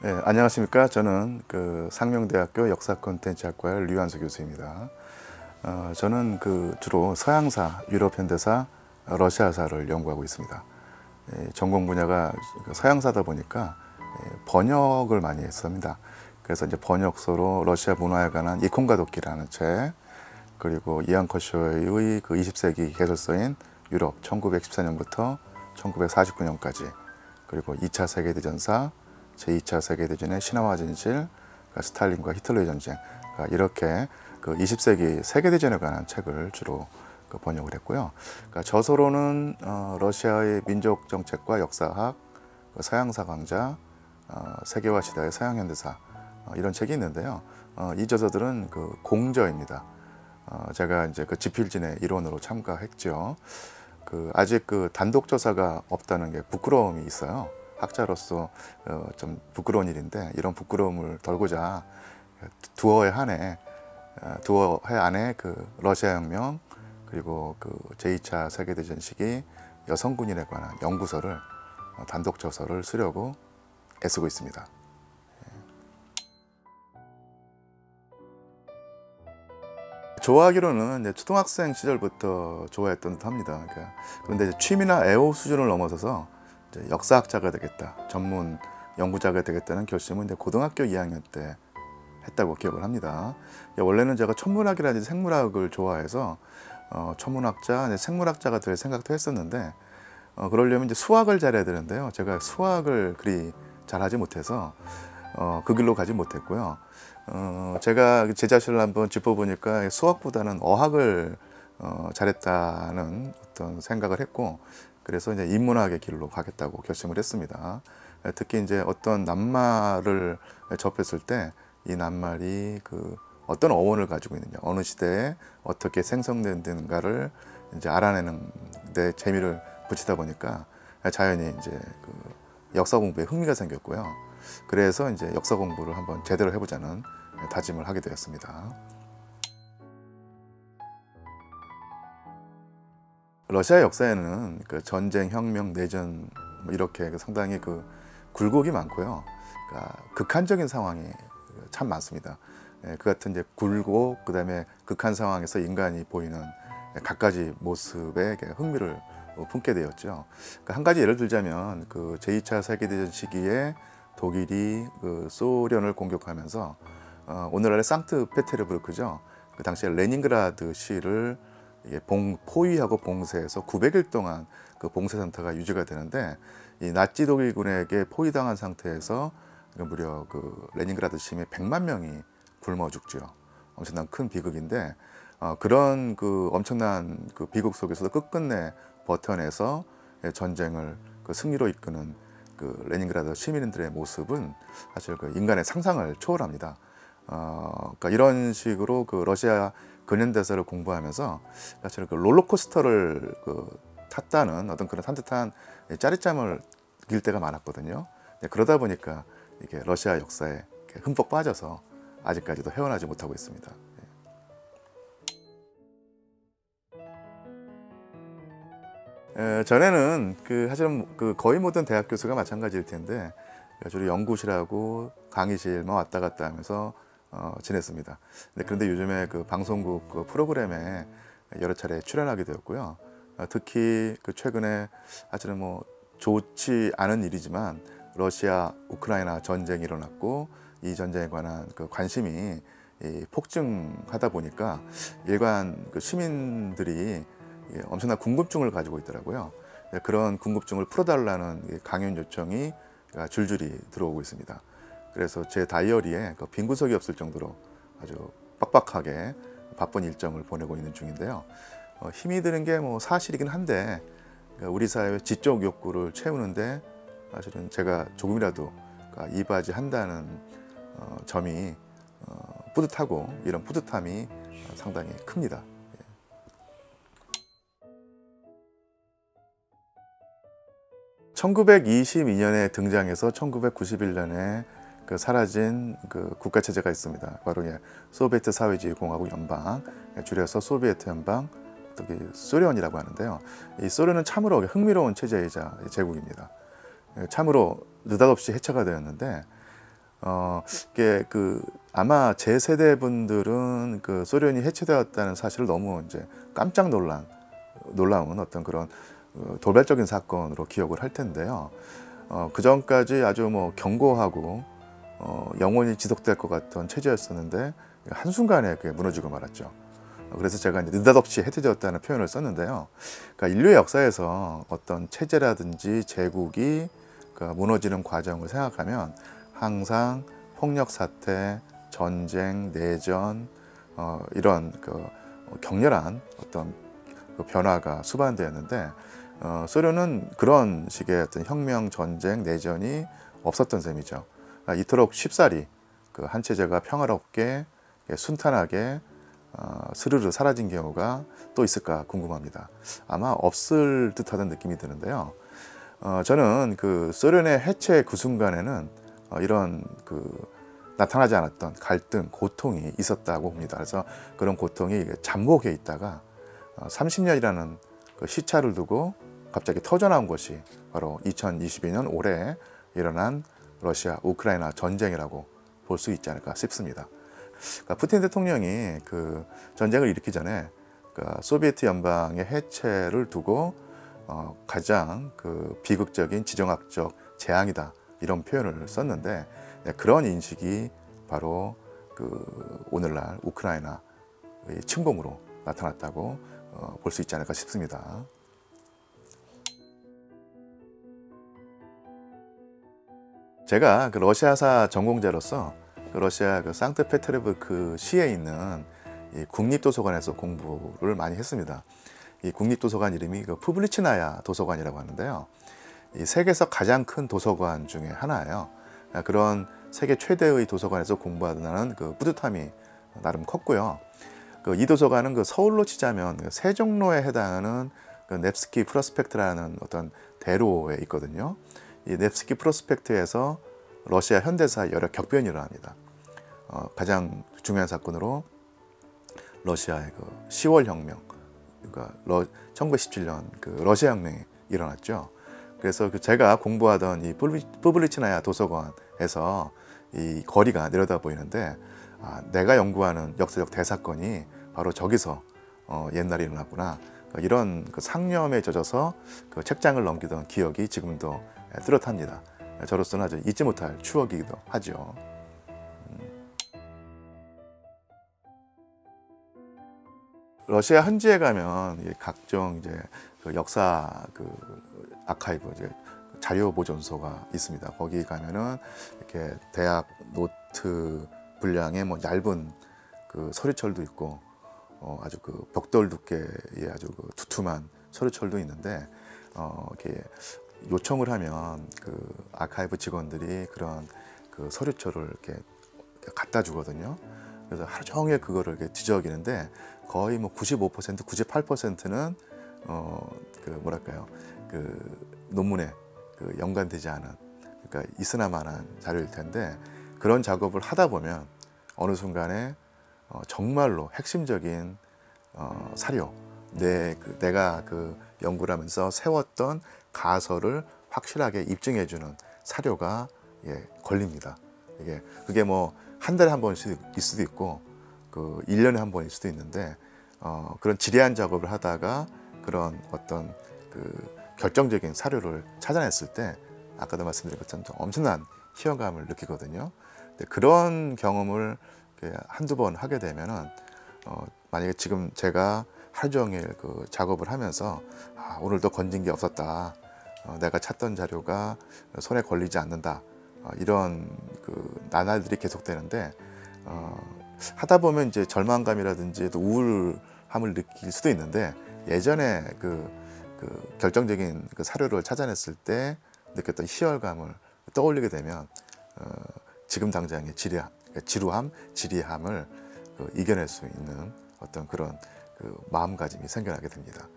네, 안녕하십니까. 저는 상명대학교 역사콘텐츠학과의 류한수 교수입니다. 저는 주로 서양사, 유럽 현대사, 러시아사를 연구하고 있습니다. 전공 분야가 서양사다 보니까 번역을 많이 했습니다. 그래서 이제 번역서로 러시아 문화에 관한 이콘가독기라는 책, 그리고 이안 커쇼의 20세기 개설서인 유럽 1914년부터 1949년까지, 그리고 2차 세계대전사, 제2차 세계대전의 신화와 진실, 스탈린과 히틀러의 전쟁, 이렇게 20세기 세계대전에 관한 책을 주로 번역을 했고요. 저서로는 러시아의 민족 정책과 역사학, 서양사 강좌, 세계화 시대의 서양 현대사, 이런 책이 있는데요. 이 저서들은 공저입니다. 제가 이제 지필진의 일원으로 참가했죠. 아직 단독 저서가 없다는 게 부끄러움이 있어요. 학자로서 좀 부끄러운 일인데, 이런 부끄러움을 덜고자 두어 해 안에 러시아 혁명, 그리고 제2차 세계대전 시기 여성군인에 관한 연구서를, 단독 저서를 쓰려고 애쓰고 있습니다. 좋아하기로는 이제 초등학생 시절부터 좋아했던 듯 합니다. 그런데 취미나 애호 수준을 넘어서서 이제 역사학자가 되겠다, 전문 연구자가 되겠다는 결심은 이제 고등학교 2학년 때 했다고 기억을 합니다. 원래는 제가 천문학이라든지 생물학을 좋아해서 천문학자, 생물학자가 될 생각도 했었는데, 그러려면 이제 수학을 잘해야 되는데요. 제가 수학을 그리 잘하지 못해서 그 길로 가지 못했고요. 제가 제 자신을 한번 짚어보니까 수학보다는 어학을 잘했다는 어떤 생각을 했고, 그래서 이제 인문학의 길로 가겠다고 결심을 했습니다. 특히 이제 어떤 낱말을 접했을 때 이 낱말이 어떤 어원을 가지고 있느냐, 어느 시대에 어떻게 생성됐는가를 이제 알아내는 데 재미를 붙이다 보니까 자연히 이제 역사 공부에 흥미가 생겼고요. 그래서 이제 역사 공부를 한번 제대로 해보자는 다짐을 하게 되었습니다. 러시아 역사에는 전쟁, 혁명, 내전 이렇게 상당히 굴곡이 많고요. 극한적인 상황이 참 많습니다. 그 같은 이제 굴곡, 그다음에 극한 상황에서 인간이 보이는 갖가지 모습에 흥미를 품게 되었죠. 한 가지 예를 들자면 제2차 세계대전 시기에 독일이 소련을 공격하면서 오늘날의 상트페테르부르크죠. 그 당시에 레닌그라드 시를 포위하고 봉쇄해서 900일 동안 봉쇄 상태가 유지가 되는데, 이 나치 독일군에게 포위당한 상태에서 무려 레닌그라드 시민 100만 명이 굶어 죽죠. 엄청난 큰 비극인데, 그런 엄청난 비극 속에서도 끝끝내 버텨내서 전쟁을 승리로 이끄는 레닌그라드 시민들의 모습은 사실 인간의 상상을 초월합니다. 그러니까 이런 식으로 러시아 근현대사를 공부하면서 사실 롤러코스터를 탔다는 어떤 그런 산뜻한 짜릿함을 느낄 때가 많았거든요. 그러다 보니까 이게 러시아 역사에 흠뻑 빠져서 아직까지도 헤어나지 못하고 있습니다. 전에는 사실은 거의 모든 대학 교수가 마찬가지일 텐데, 주로 연구실하고 강의실만 왔다 갔다 하면서 지냈습니다. 그런데 요즘에 방송국 프로그램에 여러 차례 출연하게 되었고요. 특히 최근에 사실은 좋지 않은 일이지만 러시아 우크라이나 전쟁이 일어났고, 이 전쟁에 관한 관심이 폭증하다 보니까 일반 시민들이 엄청난 궁금증을 가지고 있더라고요. 그런 궁금증을 풀어달라는 강연 요청이 줄줄이 들어오고 있습니다. 그래서 제 다이어리에 빈 구석이 없을 정도로 아주 빡빡하게 바쁜 일정을 보내고 있는 중인데요. 힘이 드는 게 사실이긴 한데, 우리 사회의 지적 욕구를 채우는데 사실은 제가 조금이라도 이바지한다는 점이 뿌듯하고, 이런 뿌듯함이 상당히 큽니다. 1922년에 등장해서 1991년에 사라진 국가체제가 있습니다. 바로 소비에트 사회주의 공화국 연방, 줄여서 소비에트 연방, 특히 소련이라고 하는데요. 이 소련은 참으로 흥미로운 체제이자 제국입니다. 참으로 느닷없이 해체가 되었는데, 이게 아마 제 세대 분들은 소련이 해체되었다는 사실을 너무 이제 깜짝 놀라운 어떤 그런 돌발적인 사건으로 기억을 할 텐데요. 그 전까지 아주 뭐 견고하고 영원히 지속될 것 같던 체제였었는데 한순간에 그게 무너지고 말았죠. 그래서 제가 이제 느닷없이 해체되었다는 표현을 썼는데요. 그러니까 인류의 역사에서 어떤 체제라든지 제국이 무너지는 과정을 생각하면 항상 폭력 사태, 전쟁, 내전 이런 격렬한 어떤 변화가 수반되었는데 소련은 그런 식의 어떤 혁명, 전쟁, 내전이 없었던 셈이죠. 그러니까 이토록 쉽사리 한 체제가 평화롭게 순탄하게 스르르 사라진 경우가 또 있을까 궁금합니다. 아마 없을 듯하던 느낌이 드는데요. 저는 소련의 해체 그 순간에는 이런 나타나지 않았던 갈등, 고통이 있었다고 봅니다. 그래서 그런 고통이 잠복해 있다가 30년이라는 시차를 두고 갑자기 터져나온 것이 바로 2022년 올해 일어난 러시아 우크라이나 전쟁이라고 볼 수 있지 않을까 싶습니다. 그러니까 푸틴 대통령이 전쟁을 일으키기 전에 소비에트 연방의 해체를 두고 가장 비극적인 지정학적 재앙이다 이런 표현을 썼는데 그런 인식이 바로 오늘날 우크라이나의 침공으로 나타났다고 볼 수 있지 않을까 싶습니다. 제가 러시아사 전공자로서 러시아 상트페테르부르크 시에 있는 이 국립도서관에서 공부를 많이 했습니다. 이 국립도서관 이름이 푸블리치나야 도서관이라고 하는데요. 이 세계에서 가장 큰 도서관 중에 하나예요. 그런 세계 최대의 도서관에서 공부하는 뿌듯함이 나름 컸고요. 이 도서관은 서울로 치자면 세종로에 해당하는 넵스키 프로스펙트라는 어떤 대로에 있거든요. 이 넵스키 프로스펙트에서 러시아 현대사 여러 격변이 일어납니다. 가장 중요한 사건으로 러시아의 10월 혁명, 그러니까 1917년 러시아 혁명이 일어났죠. 그래서 제가 공부하던 이 푸블리치나야 도서관에서 이 거리가 내려다 보이는데 내가 연구하는 역사적 대사건이 바로 저기서 옛날에 일어났구나. 이런 상념에 젖어서 책장을 넘기던 기억이 지금도 뚜렷합니다. 저로서는 아주 잊지 못할 추억이기도 하죠. 러시아 현지에 가면 각종 이제 역사 아카이브 자료 보존소가 있습니다. 거기 가면은 이렇게 대학 노트 분량의 얇은 서리철도 있고 아주 벽돌 두께의 아주 두툼한 서리철도 있는데 이렇게 요청을 하면 아카이브 직원들이 그런 서류철을 이렇게 갖다 주거든요. 그래서 하루 종일 그거를 이렇게 뒤적이는데 거의 95%, 98%는 뭐랄까요, 논문에 연관되지 않은, 그러니까 있으나마나한 자료일 텐데 그런 작업을 하다 보면 어느 순간에 정말로 핵심적인 사료, 내가 연구를 하면서 세웠던 가설을 확실하게 입증해주는 사료가 걸립니다. 그게 한 달에 한 번일 수도 있고 1년에 한 번일 수도 있는데 그런 지리한 작업을 하다가 그런 어떤 결정적인 사료를 찾아냈을 때 아까도 말씀드린 것처럼 엄청난 희열감을 느끼거든요. 근데 그런 경험을 한두 번 하게 되면은 만약에 지금 제가 하루 종일 작업을 하면서 오늘도 건진 게 없었다, 내가 찾던 자료가 손에 걸리지 않는다, 이런 나날들이 계속되는데 하다 보면 이제 절망감이라든지 또 우울함을 느낄 수도 있는데 예전에 결정적인 사료를 찾아냈을 때 느꼈던 희열감을 떠올리게 되면 지금 당장의 지루함, 지리함을 이겨낼 수 있는 어떤 그런 마음가짐이 생겨나게 됩니다.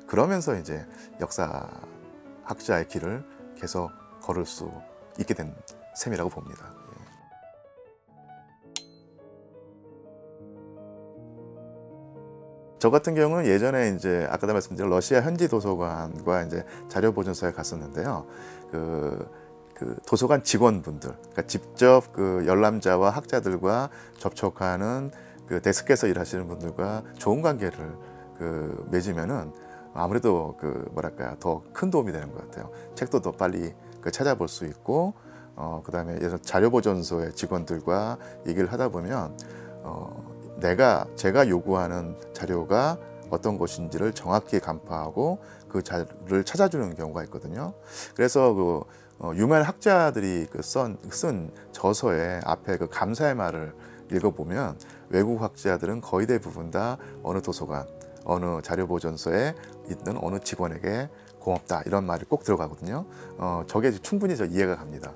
그러면서 이제 역사학자의 길을 계속 걸을 수 있게 된 셈이라고 봅니다. 저 같은 경우는 예전에 이제 아까도 말씀드린 러시아 현지 도서관과 이제 자료 보존소에 갔었는데요. 그 도서관 직원분들, 그러니까 직접 그 열람자와 학자들과 접촉하는 그 데스크에서 일하시는 분들과 좋은 관계를 그 맺으면은 아무래도 그 뭐랄까 더 큰 도움이 되는 것 같아요. 책도 더 빨리 그 찾아볼 수 있고, 그다음에 자료보존소의 직원들과 얘기를 하다 보면 제가 요구하는 자료가 어떤 것인지를 정확히 간파하고 그 자료를 찾아주는 경우가 있거든요. 그래서 그 유명 학자들이 쓴 저서의 앞에 그 감사의 말을 읽어보면 외국 학자들은 거의 대부분 다 어느 도서관, 어느 자료보존소에 있는 어느 직원에게 고맙다 이런 말이 꼭 들어가거든요. 저게 충분히 이해가 갑니다.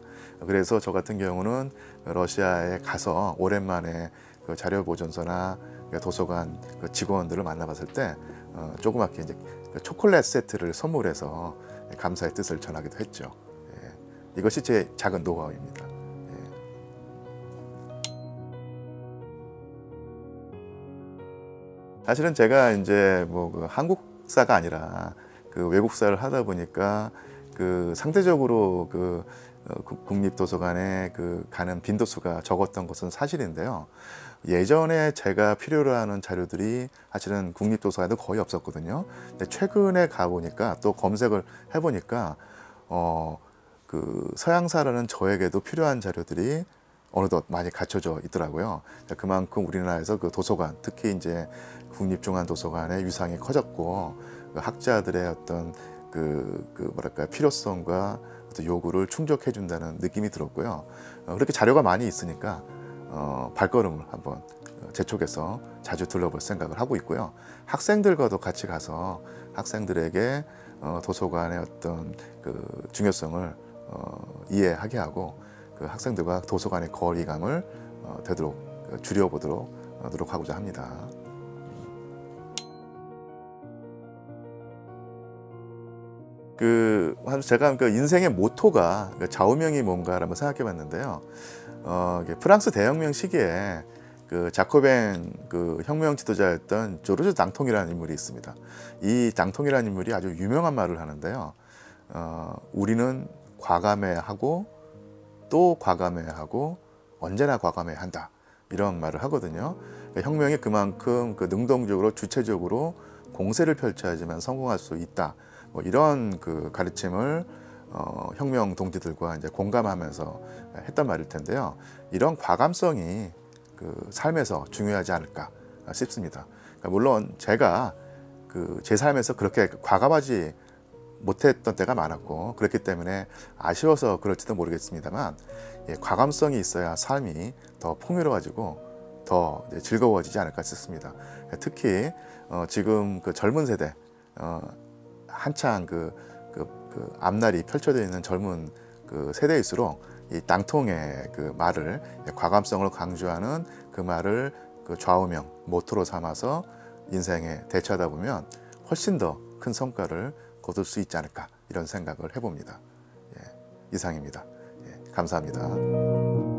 그래서 저 같은 경우는 러시아에 가서 오랜만에 그 자료보존소나 도서관 그 직원들을 만나봤을 때 조그맣게 이제 초콜릿 세트를 선물해서 감사의 뜻을 전하기도 했죠. 예. 이것이 제 작은 노하우입니다. 예. 사실은 제가 이제 뭐 그 한국사가 아니라 그 외국사를 하다 보니까 그 상대적으로 그 국립도서관에 그 가는 빈도수가 적었던 것은 사실인데요. 예전에 제가 필요로 하는 자료들이 사실은 국립도서관에도 거의 없었거든요. 근데 최근에 가보니까 또 검색을 해보니까 그 서양사라는 저에게도 필요한 자료들이 어느덧 많이 갖춰져 있더라고요. 그만큼 우리나라에서 그 도서관, 특히 이제 국립중앙도서관의 위상이 커졌고 그 학자들의 어떤 뭐랄까 필요성과 어떤 요구를 충족해 준다는 느낌이 들었고요. 그렇게 자료가 많이 있으니까 발걸음을 한번 재촉해서 자주 둘러볼 생각을 하고 있고요. 학생들과도 같이 가서 학생들에게 도서관의 어떤 그 중요성을 이해하게 하고 그 학생들과 도서관의 거리감을 되도록 줄여보도록 노력하고자 합니다. 제가 그 인생의 모토가 좌우명이 뭔가라고 생각해 봤는데요. 프랑스 대혁명 시기에 그 자코벤 그 혁명 지도자였던 조르주 낭통이라는 인물이 있습니다. 이 낭통이라는 인물이 아주 유명한 말을 하는데요. 우리는 과감해야 하고 또 과감해야 하고 언제나 과감해야 한다. 이런 말을 하거든요. 혁명이 그만큼 그 능동적으로 주체적으로 공세를 펼쳐야지만 성공할 수 있다. 뭐 이런 그 가르침을 혁명 동지들과 이제 공감하면서 했단 말일 텐데요. 이런 과감성이 그 삶에서 중요하지 않을까 싶습니다. 그러니까 물론 제가 제 삶에서 그렇게 과감하지 못했던 때가 많았고 그렇기 때문에 아쉬워서 그럴지도 모르겠습니다만 과감성이 있어야 삶이 더 풍요로워지고 더 즐거워지지 않을까 싶습니다. 특히 지금 그 젊은 세대 한창 앞날이 펼쳐져 있는 젊은 그 세대일수록 이 낭통의 그 말을 과감성을 강조하는 그 말을 그 좌우명 모토로 삼아서 인생에 대처하다 보면 훨씬 더 큰 성과를 거둘 수 있지 않을까 이런 생각을 해봅니다. 예, 이상입니다. 예, 감사합니다.